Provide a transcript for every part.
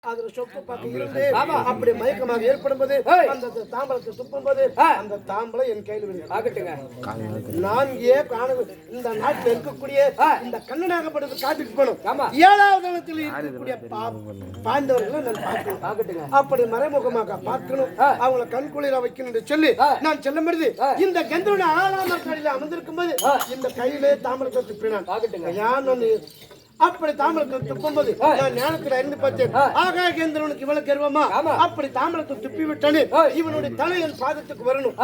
அதுல சொப்பு பக்கம் இருந்து அப்படி மயக்கமாக ஏற்படும்போது அந்த தாம்பளத்தை துப்பும்போது அந்த தாம்பளம் என் கையில் விடுங்க. நான் இந்த நாட்டில் இருக்கக்கூடிய இந்த கண்ணனாகப்பட்டது காட்டுக்கு போகணும். 7வது இடத்தில் இருக்கக்கூடிய பாண்டவர்களை நான் பார்க்கணும். அப்படி மறைமுகமாக பார்க்கணும், அவங்களை கண்குளிர வைக்கணும் என்று சொல்லி நான் செல்ல முடியுது. இந்த கந்தருடைய 6ஆம் நாட்களில் அமர்ந்திருக்கும் போது இந்த கையிலே தாம்பளத்தை துப்பினான். அப்படி தாமரத்தை துப்பும்போது நான் ஞானத்தில் அறிந்து பார்த்தேன். ஆகாயேந்திரனுக்கு இவ்வளவு கர்வமா? அப்படி தாமரத்தை துப்பி விட்டானே, இவனுடைய தலை என் பாதத்துக்கு வரணும்.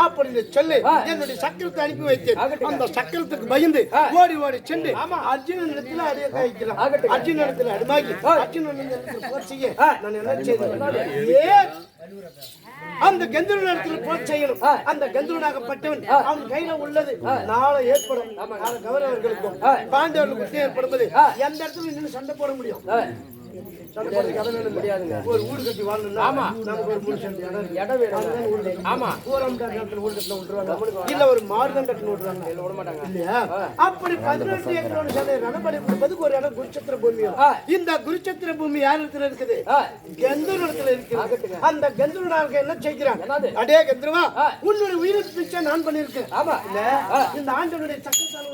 அப்படி சொல்லி என்னுடைய சக்கரத்தை அனுப்பி வைத்தேன். அந்த சக்கரத்துக்கு பயந்து ஓடி ஓடி சென்று அர்ஜுனன் இடத்துல அடைய காய்க்கிறான். அர்ஜுனன் இடத்துல அடிமாகி அர்ஜுனன் போர் செய்ய நான் என்ன செய்தேன்? அந்த கந்தருடன் இடத்துல போர் செய்யணும். அந்த கந்தருடாகப்பட்டவன் அவன் கையில உள்ளது நாளை ஏற்படும். கௌரவர்களுக்கும் பாண்டவர்களுக்கும் ஏற்படும்போது எந்த இடத்துல நின்று சண்டை போட முடியும்? ஒரு ஊடு கட்டி வாழணும்னா நமக்கு ஒரு 3 சென்ட் இடம் வேணும். ஆமா, இல்ல ஒரு மாடுதான் கட்டணும் விடுறாங்க இல்லையா? அப்படி 18 ஏக்கர் ரணபடி கொடுப்பதுக்கு ஒரு இடம் குருச்சத்திர பூமியும். இந்த குருச்சத்திர பூமி யார் இடத்துல இருக்குது? கந்தூர் இடத்துல இருக்கு. அந்த கந்தூராக என்ன செய்கிறான்? அடே கந்தருவா, உன்னுடைய உயிருக்கு பிச்சை நான் பண்ணிருக்கேன். ஆமா, இந்த ஆண்டவனுடைய சக்கரத்தால்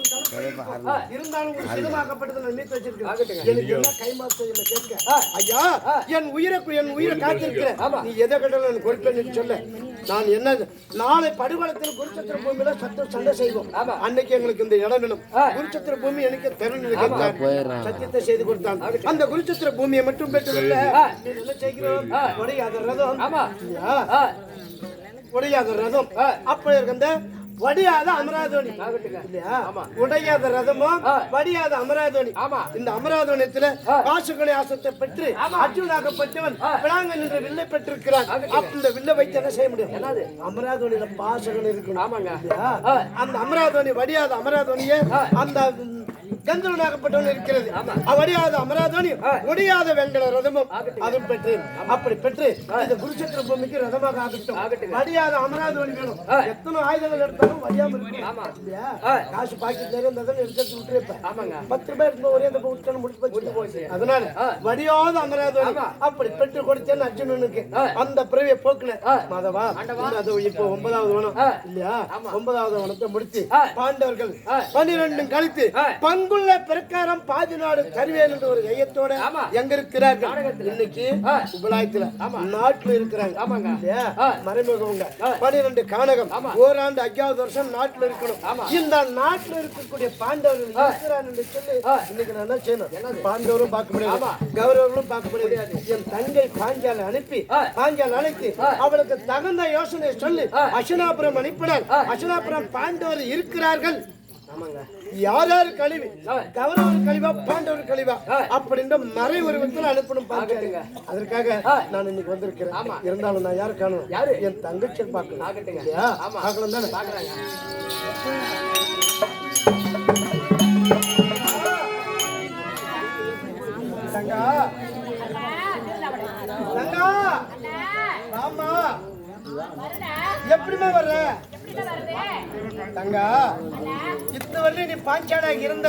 இருந்தாலும் ஒரு சிதமாக்கப்பட்டது நான் மீட்டு வச்சிருக்கேன். எனக்கு என்ன கைமாறு என்ன கேட்க? ஐயா, என் உயிரை காத்திருக்கிறேன். நீ எதை கட்டாலும் கொடுப்பேன்னு சொல்ல. நான் என்ன நாளை படுகொலத்தில் குருச்சத்திர பூமியில சண்டை செய்வோம். அன்னைக்கு எங்களுக்கு இந்த இடம் வேணும். குருச்சத்திர பூமி எனக்கு தரணும். சத்தியத்தை செய்து கொடுத்தான். அந்த குருச்சத்திர பூமியை மட்டும் பெற்று என்ன செய்கிறோம்? உடையாத ரதம் அப்படி இருக்க வடியாத அமராதோனி இல்லையா? உடையாத ரதமும் வடியாத அமராதோனி. இந்த அமராதோனியத்துல காசுகளை ஆசத்தை பெற்று அர்ஜுனாகப்பட்டவன் விளாங்கன் என்ற வில்லை பெற்றிருக்கிறான். இந்த வில்லை வைத்து என்ன செய்ய முடியும்? அமராதோனியில பாசங்கள் இருக்கணும். அந்த அமராதோனி வடியாத அமராதோனிய அந்த கந்தரனாகப்பட்டவன் இருக்கிறது. வடியாத அமராதோனி ஒடியாத வெங்கல ரதமும் அதுவும் பெற்று அப்படி பெற்று இந்த குருச்சத்திர பூமிக்கு ரதமாக ஆகட்டும். வடியாத அமராதோனி வேணும். எத்தனை ஆயுதங்கள் எடுத்தாலும் வடியாம இருக்கு. காசு பாக்கெட் எடுத்து விட்டுருப்பேன். 10 ரூபாய் எடுத்து ஒரே முடிச்சு போச்சு. அதனால வடியாத அமராதோனி அப்படி பெற்று கொடுத்தேன் அர்ஜுனனுக்கு. அந்த பிறவியை போக்குல மாதவா இப்போ 9வது வனம் இல்லையா? 9வது வனத்தை முடித்து பாண்டவர்கள் 12 கழித்து பங்குள்ள பிரகாரம் பாதி நாடு தருவேன் என்ற ஒரு கையத்தோட எங்க இருக்கிறார்கள்? இன்னைக்கு உபலாயத்துல நாட்டுல இருக்கிறாங்க. மறைமுகவங்க 12 கானகம் ஓராண்டு 5வது வருஷம் நாட்டுல இருக்கணும். இந்த நாட்டுல இருக்கக்கூடிய பாண்டவர்கள் இருக்கிறார் என்று சொல்லி இன்னைக்கு நான் என்ன செய்யணும்? பாண்டவரும் பார்க்க முடியாது, கௌரவர்களும் பார்க்க முடியாது. என் தங்கை பாஞ்சாலை அனுப்பி பாஞ்சாலை அழைத்து அவளுக்கு தகுந்த யோசனை சொல்லி அசனாபுரம் அனுப்பினார். அசனாபுரம் பாண்டவர் இருக்கிறார்கள். யார் யாரு கழிவு? கௌரவர் கழிவா பாண்டவர் கழிவா அப்படின்ற மறை உருவத்தில் அனுப்பணும் பாருங்க. அதற்காக நான் இன்னைக்கு வந்திருக்கிறேன். இருந்தாலும் நான் யாரு காணும்? என் தங்கச்சி பார்க்கலாம். பார்க்கலாம் தானே? தங்கா தங்கா ஆமா, எப்படிமா வர்ற? தங்கா, இத்தவரை நீ பாஞ்சாலியாக இருந்த,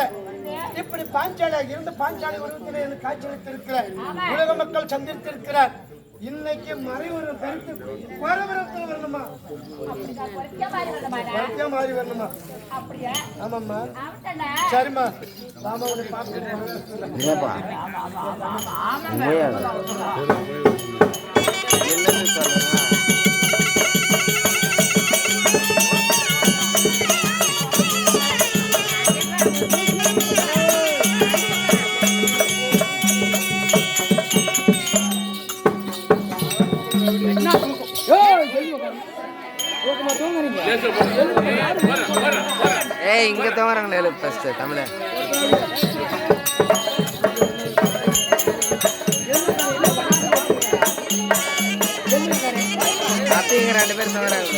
இப்படி பாஞ்சாலியாக இருந்த பாஞ்சாலி உருவத்தில் எனக்கு காட்சியளித்திருக்கிறார். உலக மக்கள் சந்தித்திருக்கிறார். இன்னைக்கு மறைவுரம் கருத்து வரவரத்தில் வரணுமா? மாறி வரணுமா? ஆமாம்மா, சரிம்மா. ராமாவுடைய பார்த்து இங்க தவறாங்களே ஃபர்ஸ்ட் தமிழ அப்படிங்க 2 பேரும் தவறாங்க.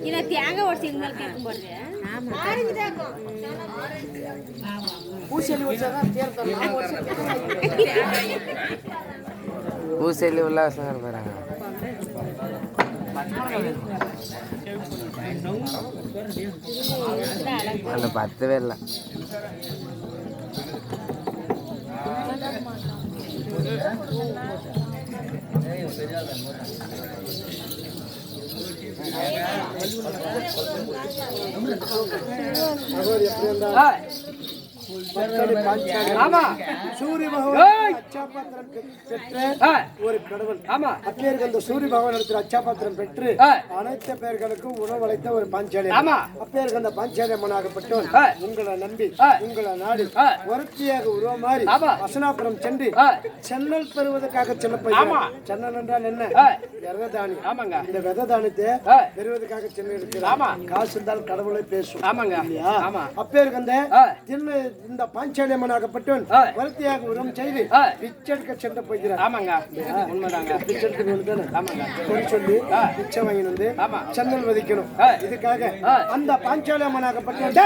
இத தேங்க ஒரு சிக்னல் கேட்கும் போது பூசெல்லி உல்லாசம் போறாங்க அந்த 10 பேர்ல சூரிய பகவான் அச்சாபாத்திரம் பெற்ற ஒரு கடவுள். அப்பேருக்கு அந்த சூரிய பகவான் இடத்துல அச்சாபாத்திரம் பெற்று அனைத்து பேர்களுக்கும் உணவளித்த ஒரு பாஞ்சாலி. அப்பேருக்கு அந்த பாஞ்சாலி அம்மனாகப்பட்டவன் உங்களை நம்பி உங்களை நாடி ஒருத்தியாக உருவமாறி வசனாபுரம் சென்று சென்னல் பெறுவதற்காக செல்ல போய் சென்னல் என்றால் என்ன? விரததானி. இந்த விரததானத்தை பெறுவதற்காக சென்று இருக்கிறார். காசு இருந்தால் கடவுளை பேசும். அப்பேருக்கு அந்த இந்த பாஞ்சாலி அம்மனாகப்பட்டவன் வருத்தியாக உரம் செய்து பிச்செடுக்க சென்று போகிறார். சொல்லி பிச்சை வாங்கி வந்து சென்னல் வதிக்கணும். இதுக்காக அந்த பாஞ்சாலி அம்மனாகப்பட்டவன்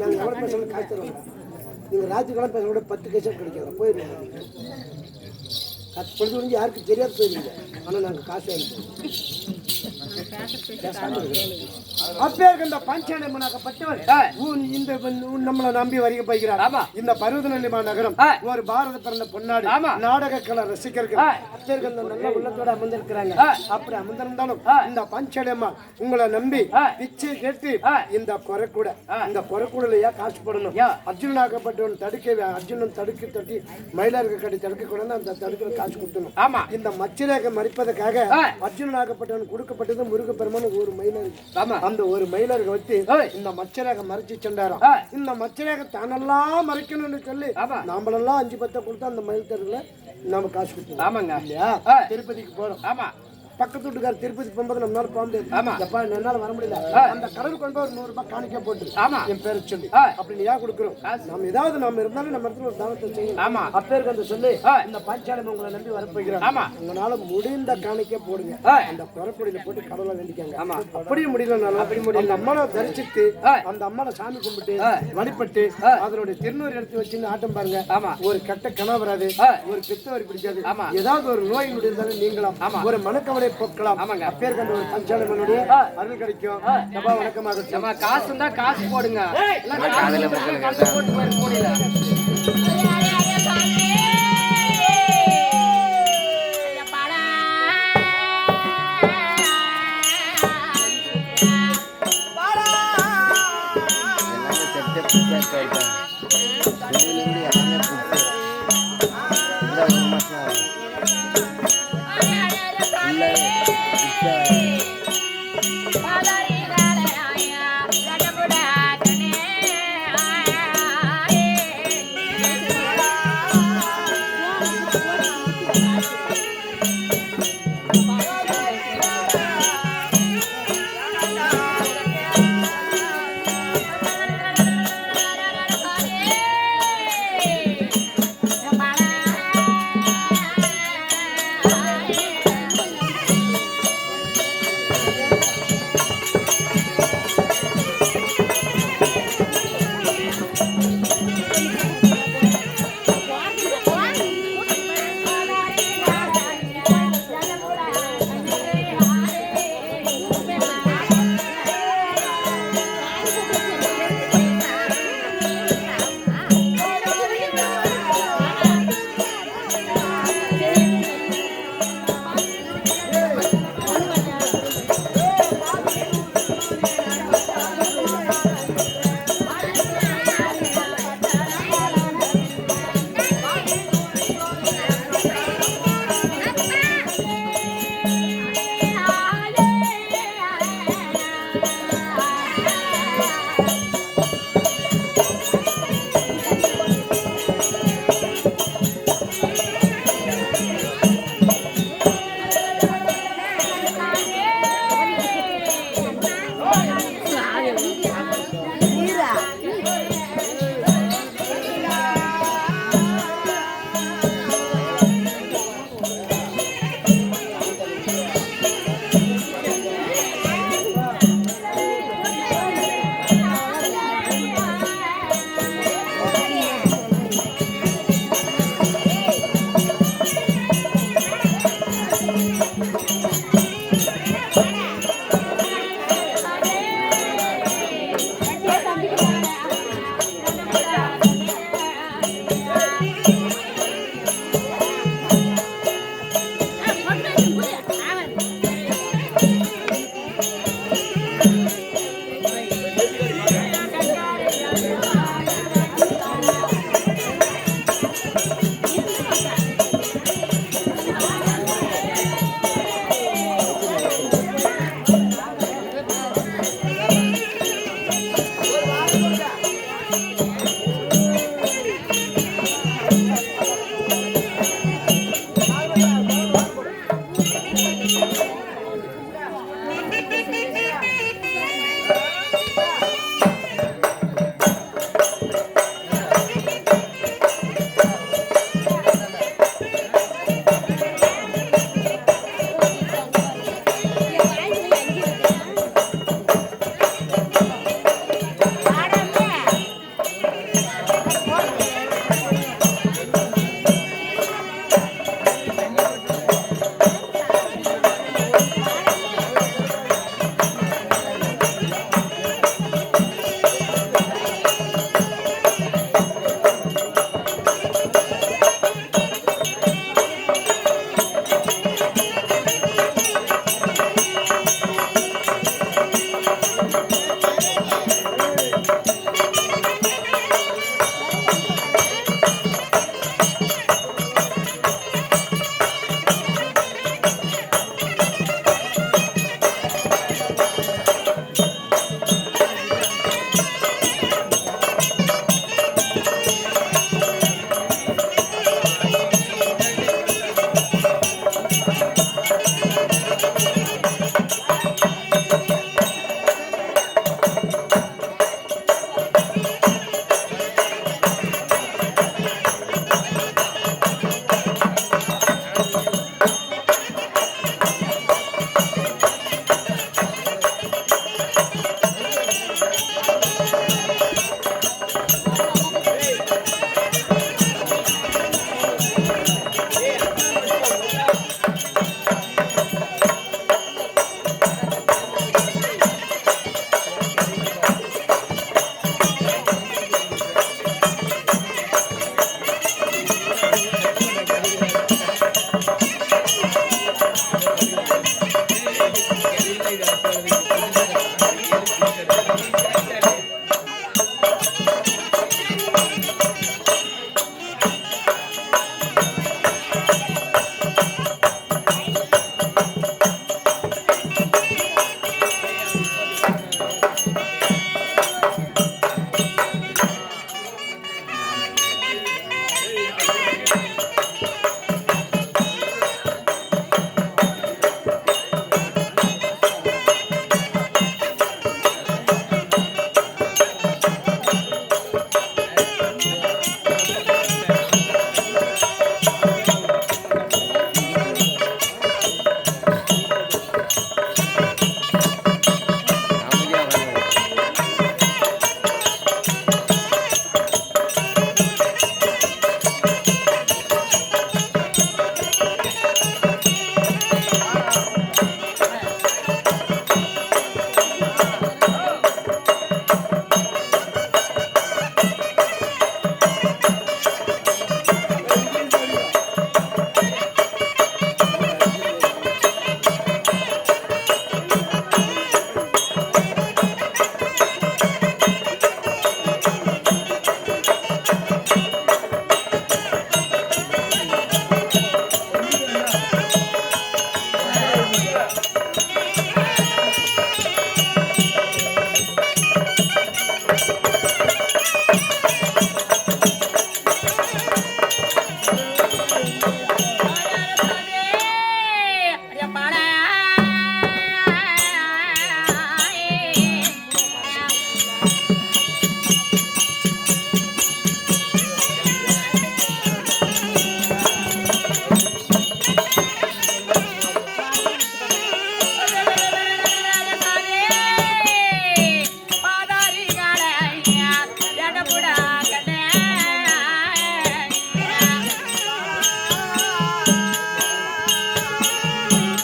நாங்க எவ்வளவு பேசணும் காசு தருவோம். நீங்க ராஜ்யக்காலம் பேச 10 கேசம் கிடைக்கிறோம். போயிருங்க. பொழுது முடிஞ்சு யாருக்கு தெரியாது போயிருங்க. ஆனா நாங்க காசு அனுப்புவோம். அப்பேருக்கு இந்த பாஞ்சாலி அம்மனாகப்பட்டவன் நம்மளை நம்பி வருக போகிறார். இந்த பருவதநல்லி நகரம் ஒரு பாரத பிறந்த பொன்னாடு நாடக கலை ரசிகர்கள் அப்பேருக்கு அந்த நல்ல உள்ளத்தோட அமர்ந்திருக்கிறாங்க. அப்படி அமர்ந்திருந்தாலும் இந்த பாஞ்சாலி அம்மா உங்களை நம்பி பிச்சை கேட்டு இந்த குறைக்கூடலையா காசு போடணும். அர்ஜுனனாகப்பட்டவன் அர்ஜுனன் தடுக்கி தட்டி மயிலாருக்கு கட்டி தடுக்க கூட அந்த தடுக்கிற காசு கொடுத்தணும். இந்த மச்சிரேகை மறிப்பதற்காக அர்ஜுனனாகப்பட்டவன் கொடுக்கப்பட்டது முருகப்பெருமான் ஒரு மயிலருக்கு. அந்த ஒரு மயிலருக்கு வச்சு இந்த மச்சரேகை மறைச்சு சென்றாராம். இந்த மச்சரேகை தானெல்லாம் மறைக்கணும்னு சொல்லி நாமளெல்லாம் 5-10 கொடுத்தா அந்த மயில் தெருல நம்ம காசு கொடுத்தோம். ஆமாங்க. இல்லையா? திருப்பதிக்கு போறோம். ஆமா. பக்கத்து வீட்டுக்கார திருப்பதி போகும்போது நம்மளால போக முடியாது. ஆமா. எப்பா என்னால வர முடியல. அந்த கடவுள் கொண்டு போய் ஒரு 100 ரூபாய் காணிக்க போட்டு ஆமா. என் பேரை சொல்லி அப்படி ஏன் கொடுக்குறோம்? நம்ம ஏதாவது நம்ம இருந்தாலும் நம்ம இடத்துல ஒரு தானத்தை செய்யணும். ஆமா. அப்பேருக்கு அந்த சொல்லி இந்த பாஞ்சாலம் உங்களை நம்பி வரப்போகிறோம். ஆமா. உங்களால முடிந்த காணிக்க போடுங்க. அந்த குறப்படியில போட்டு கடவுளை வேண்டிக்காங்க. ஆமா. அப்படியும் முடியலனாலும் அப்படி முடியும். அந்த அம்மனை தரிசித்து அந்த அம்மனை சாமி கும்பிட்டு வழிபட்டு அதனுடைய திருநூறு எடுத்து வச்சுன்னு ஆட்டம் பாருங்க. ஆமா. ஒரு கெட்ட கனவு வராது. ஒரு பித்த வரி பிடிக்காது. ஆமா. ஏதாவது ஒரு நோய் நொடி இருந்தாலும் நீங்களாம். ஒரு மனக்கவலை போக்கலாம். ஆமாங்க. அப்பேருக்கு அந்த ஒரு பஞ்சாலம்மனுடைய அருள் கிடைக்கும். சபா வணக்கமாக. நம்ம காசு இருந்தா காசு போடுங்க. காதுல மக்கள் காசு போட்டு போயிட முடியல. எல்லாமே செட்டு புதுசாக இருக்காங்க. துணியிலேருந்து எல்லாமே புதுசு. இந்த ஒரு மாதம் ஃபுல்லாக புதுசாக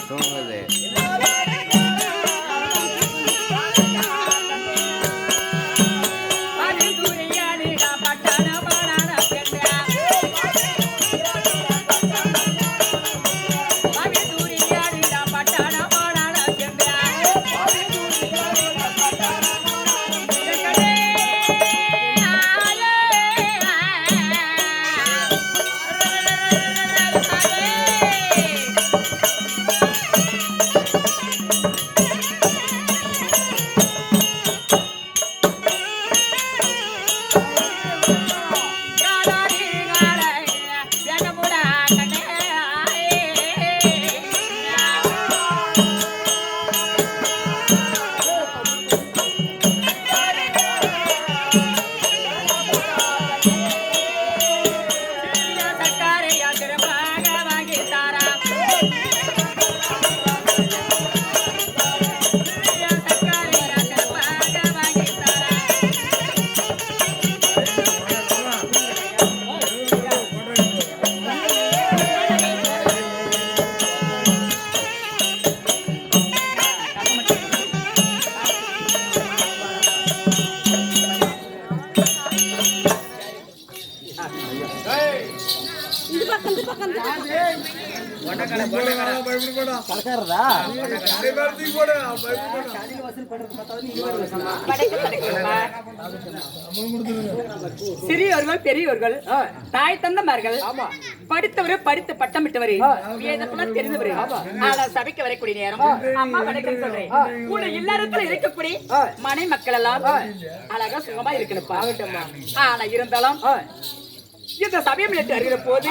தூங்குது. சிறியோர்கள் பெரியோர்கள் தாய் தந்தமார்கள் படித்தவரு படித்து பட்டமிட்டவரு வேதத்தெல்லாம் தெரிந்தவரு ஆனா சபைக்கு வரக்கூடிய நேரம் அம்மா வணக்கம் சொல்றேன் கூட இல்லறத்துல இருக்கக்கூடிய மனை மக்கள் எல்லாம் அழகா சுகமா இருக்கணும்ப்பா. ஆனா இருந்தாலும் இந்த சபையம் அறிகிற போது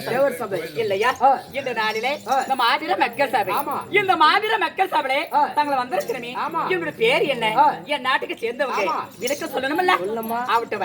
தேவர் சபை இல்லையா? இந்த நாளிலே நம்ம மாவீர மக்கள் சபை, இந்த மாவீர மக்கள் சபையிலே தங்களை வந்திருக்கிறமே இவங்களுடைய பேர் என்ன? என் நாட்டுக்கு சேர்ந்தவங்க விளக்க சொல்லணும்ல ஆவட்டுவ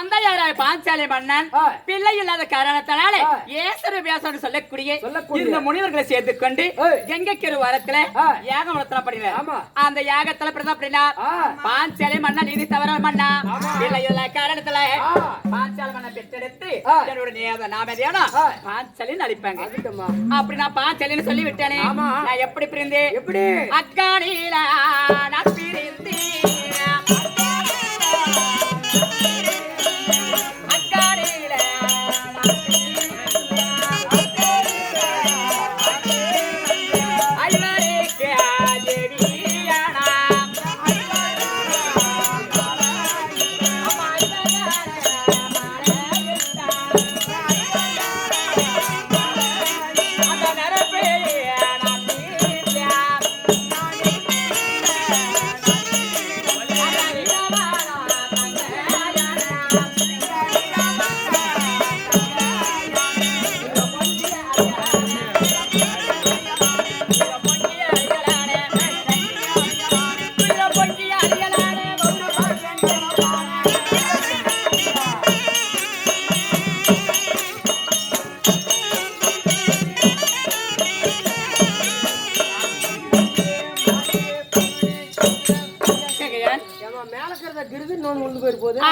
தந்தையாராய் பாஞ்சாலி மன்னன் பிள்ளை இல்லாத காரணத்தினால ஏசரு பேசன்னு சொல்லக்கூடிய இந்த முனிவர்களை சேர்த்து கொண்டு கங்கைக்கு வாரத்துல யாகம் நடத்தப்படுகிறார். அந்த யாகத்துல பிரதம் அப்படின்னா பாஞ்சாலி மன்னன் நீதி தவற மன்னா பிள்ளை இல்லாத காரணத்துல பாஞ்சாலி மன்னன் பெற்றெடுத்து என்னோட நாமதியான பாஞ்சாலின்னு அழைப்பாங்க. அப்படி நான் பாஞ்சாலின்னு சொல்லி விட்டேனே, நான் எப்படி பிரிந்து எப்படி அக்கானில நான் பிரிந்து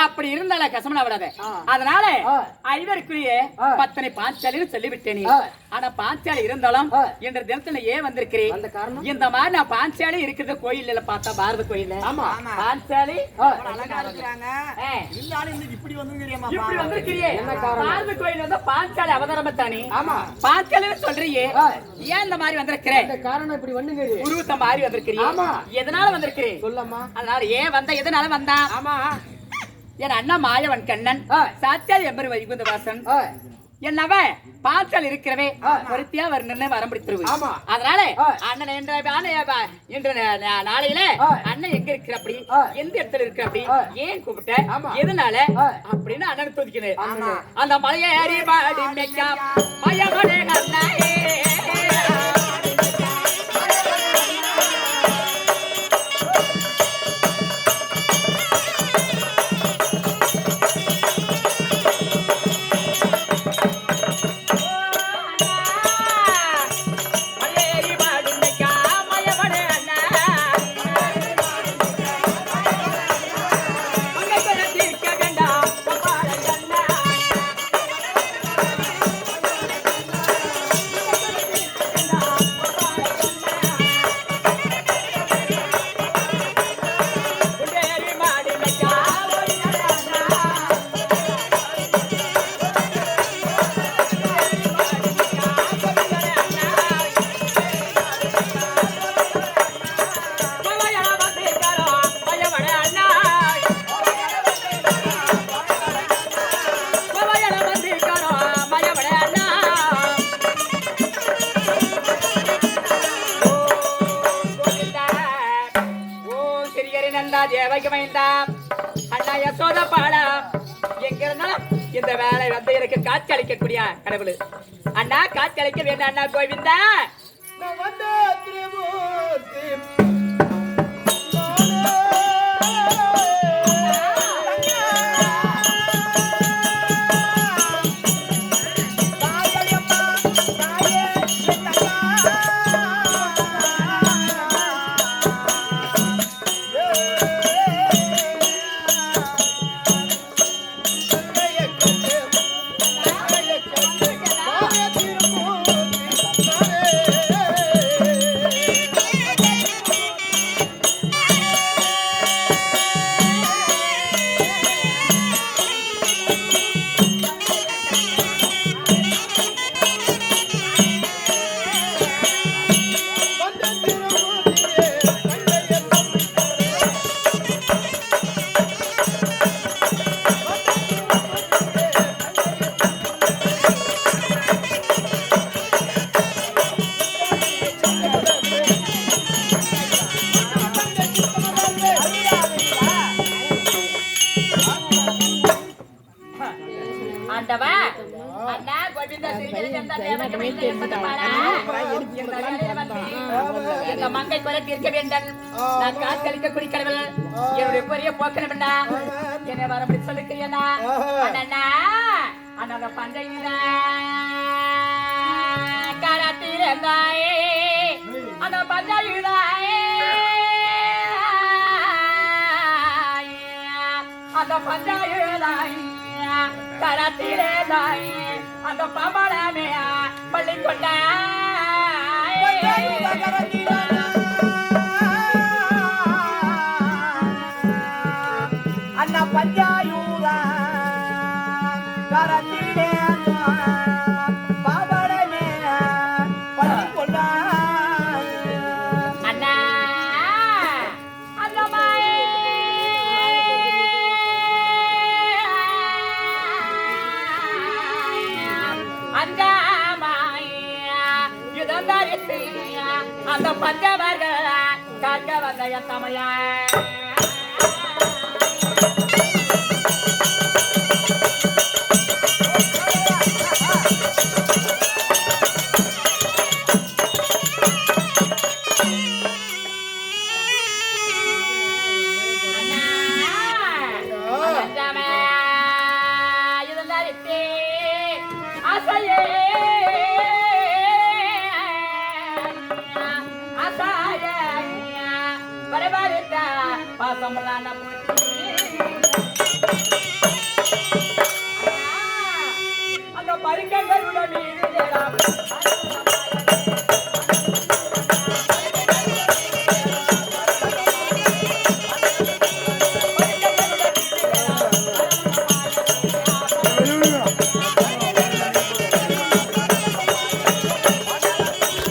அப்படி இருந்தால கசமனா விடாத. அதனால ஐவருக்குரிய பத்தனை பாஞ்சாலின்னு சொல்லிவிட்டேனே. ஆனா பாஞ்சாலி இருந்தாலும் என்ற தினத்துல ஏன் வந்திருக்கிறேன்? இந்த மாதிரி நான் பாஞ்சாலி இருக்கிறது கோயில்ல பார்த்தா பாரத கோயில்ல பாஞ்சாலி இப்படி வந்திருக்கிறியே பாரத கோயில் வந்து பாஞ்சாலி அவதாரமத்தானே பாஞ்சாலின்னு சொல்றியே, ஏன் இந்த மாதிரி வந்திருக்கிறேன்? காரணம் இப்படி வந்துங்க உருவத்த மாதிரி வந்திருக்கிறீங்க, எதனால வந்திருக்கிறேன் சொல்லம்மா. அதனால ஏன் வந்த, எதனால வந்தான்? ஆமா, என் அண்ணா மாயவன் கண்ணன் சாட்சாத் எம்பர் வைகுந்த வாசன் என்னவன் பாஞ்சாலி இருக்கிறவே ஒருத்தியா வரணும்னு வரம்பிடித்துருவு. அதனால அண்ணன் என்ற நாளையில அண்ணன் எங்க இருக்கிற அப்படி எந்த இடத்துல இருக்கிற அப்படி ஏன் கூப்பிட்ட எதனால அப்படின்னு அண்ணன் தூக்கினேன். அந்த மலையை ஏறி பாடி மயவனே அண்ணே அண்ணா யசோத பாடா எங்க இருந்தாலும் இந்த வேலை வந்து எனக்கு காட்சி அளிக்கக்கூடிய கடவுள் அண்ணா காட்சி அளிக்க வேண்டாம். அண்ணா கோவிந்தா மங்கை கொலை தீர்க்க வேண்டும். நான் காத்தளிக்க குடிக்கிறவள் என்னுடைய பெரிய போக்கணும். என்ன வர அப்படி சொல்லிக்கிறீனா அண்ணா அண்ணா பஞ்சையில காலத்திலே அந்த பஞ்சையில அந்த பஞ்சாயில கரத்திலே அந்த பம்பளமே பள்ளி கொண்ட அண்ணா பஞ்சாயூர கரத்திலே பாபடமே பள்ளி கொண்ட அண்ணா அண்ணமாயே அந்த பஞ்சவர்கள் காக்க வந்த தமையா பாசமலான